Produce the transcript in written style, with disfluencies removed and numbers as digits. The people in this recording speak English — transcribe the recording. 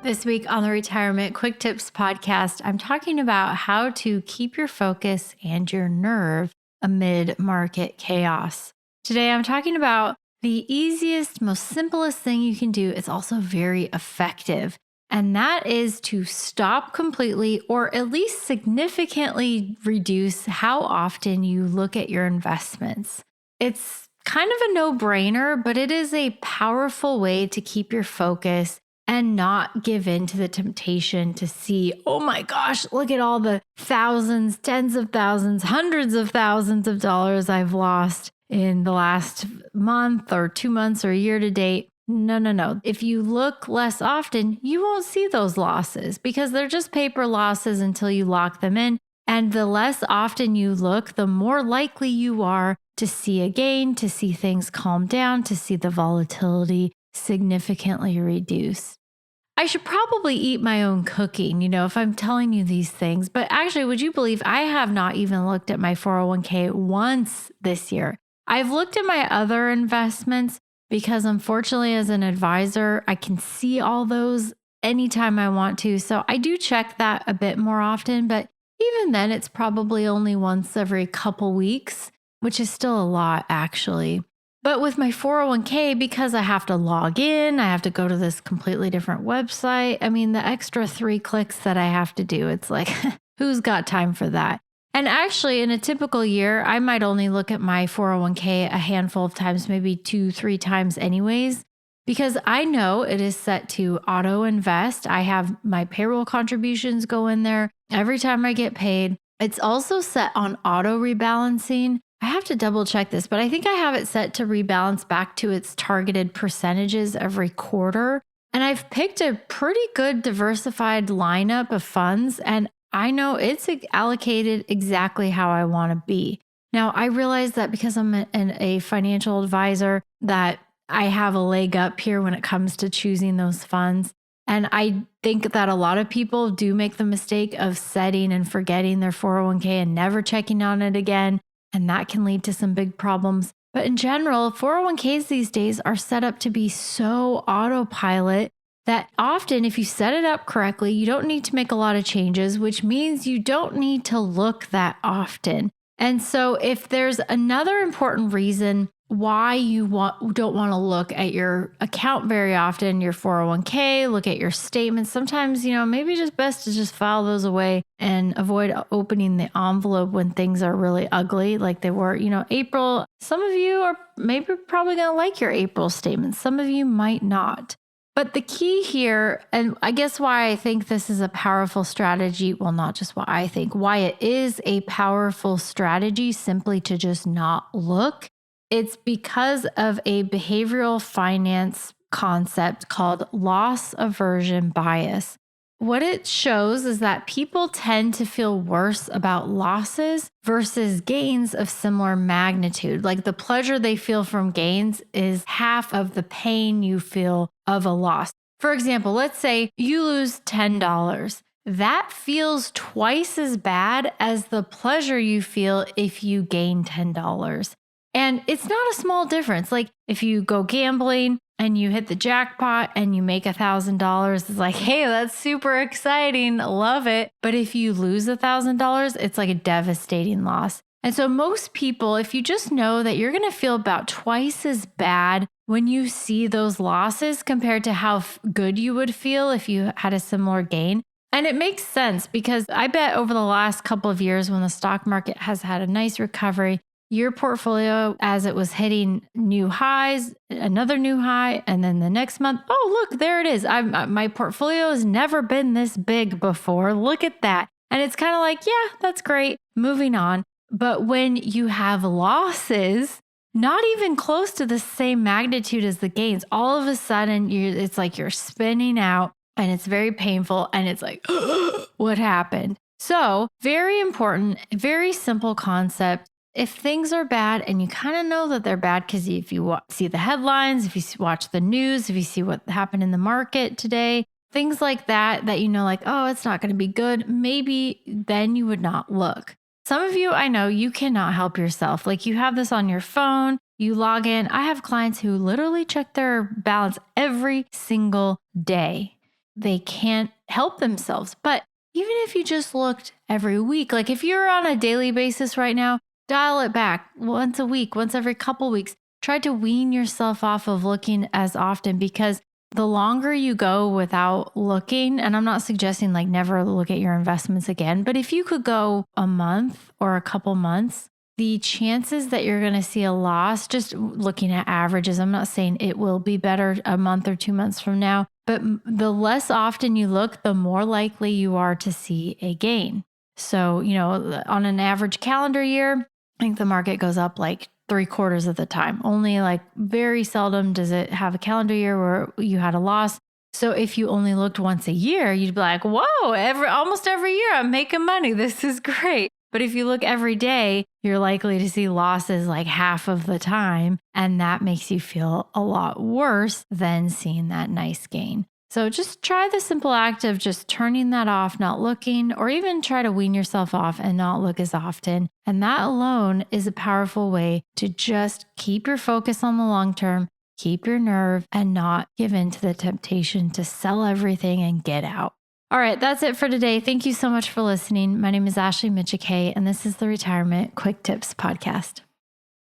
This week on the Retirement Quick Tips podcast, I'm talking about how to keep your focus and your nerve amid market chaos. Today, I'm talking about the easiest, most simplest thing you can do. It's also very effective, and that is to stop completely or at least significantly reduce how often you look at your investments. It's kind of a no-brainer, but it is a powerful way to keep your focus and not give in to the temptation to see, oh my gosh, look at all the thousands, tens of thousands, hundreds of thousands of dollars I've lost in the last month or 2 months or year to date. No. If you look less often, you won't see those losses because they're just paper losses until you lock them in. And the less often you look, the more likely you are to see a gain, to see things calm down, to see the volatility significantly reduced. I should probably eat my own cooking, if I'm telling you these things. But actually, would you believe I have not even looked at my 401k once this year? I've looked at my other investments because unfortunately, as an advisor, I can see all those anytime I want to. So I do check that a bit more often. But even then, it's probably only once every couple weeks, which is still a lot, actually. But with my 401k, because I have to log in, I have to go to this completely different website. I mean, the extra 3 clicks that I have to do, it's like, who's got time for that? And actually, in a typical year, I might only look at my 401k a handful of times, maybe 2-3 times anyways, because I know it is set to auto invest. I have my payroll contributions go in there every time I get paid. It's also set on auto rebalancing. I have to double check this, but I think I have it set to rebalance back to its targeted percentages every quarter. And I've picked a pretty good diversified lineup of funds, and I know it's allocated exactly how I want to be. Now, I realize that because I'm a financial advisor, that I have a leg up here when it comes to choosing those funds. And I think that a lot of people do make the mistake of setting and forgetting their 401k and never checking on it again. And that can lead to some big problems. But in general, 401ks these days are set up to be so autopilot that often if you set it up correctly, you don't need to make a lot of changes, which means you don't need to look that often. And so if there's another important reason why you don't want to look at your account very often, your 401k, look at your statements. Sometimes, maybe just best to just file those away and avoid opening the envelope when things are really ugly like they were, April. Some of you are maybe probably going to like your April statements. Some of you might not. But the key here, and I guess why I think this is a powerful strategy, well, not just why I think, why it is a powerful strategy simply to just not look. It's because of a behavioral finance concept called loss aversion bias. What it shows is that people tend to feel worse about losses versus gains of similar magnitude. Like the pleasure they feel from gains is half of the pain you feel of a loss. For example, let's say you lose $10. That feels twice as bad as the pleasure you feel if you gain $10. And it's not a small difference. Like if you go gambling and you hit the jackpot and you make $1,000, it's like, hey, that's super exciting. Love it. But if you lose $1,000, it's like a devastating loss. And so most people, if you just know that you're going to feel about twice as bad when you see those losses compared to how good you would feel if you had a similar gain. And it makes sense because I bet over the last couple of years when the stock market has had a nice recovery, your portfolio, as it was hitting new highs, another new high, and then the next month, oh, look, there it is. My portfolio has never been this big before. Look at that. And it's kind of like, yeah, that's great. Moving on. But when you have losses, not even close to the same magnitude as the gains, all of a sudden, it's like you're spinning out and it's very painful. And it's like, what happened? So very important, very simple concept. If things are bad and you kind of know that they're bad because if you see the headlines, if you watch the news, if you see what happened in the market today, things like that like, oh, it's not going to be good, maybe then you would not look. Some of you, I know you cannot help yourself. Like you have this on your phone, you log in. I have clients who literally check their balance every single day. they can't help themselves. But even if you just looked every week, like if you're on a daily basis right now, dial it back once a week, once every couple weeks. Try to wean yourself off of looking as often, because the longer you go without looking, and I'm not suggesting like never look at your investments again, but if you could go a month or a couple months, the chances that you're going to see a loss, just looking at averages, I'm not saying it will be better a month or 2 months from now, but the less often you look, the more likely you are to see a gain. So, on an average calendar year, I think the market goes up like 3/4 of the time. Only like very seldom does it have a calendar year where you had a loss. So if you only looked once a year, you'd be like, whoa, almost every year I'm making money. This is great. But if you look every day, you're likely to see losses like half of the time. And that makes you feel a lot worse than seeing that nice gain. So just try the simple act of just turning that off, not looking, or even try to wean yourself off and not look as often. And that alone is a powerful way to just keep your focus on the long term, keep your nerve, and not give in to the temptation to sell everything and get out. All right, that's it for today. Thank you so much for listening. My name is Ashley Mitchell, and this is the Retirement Quick Tips Podcast.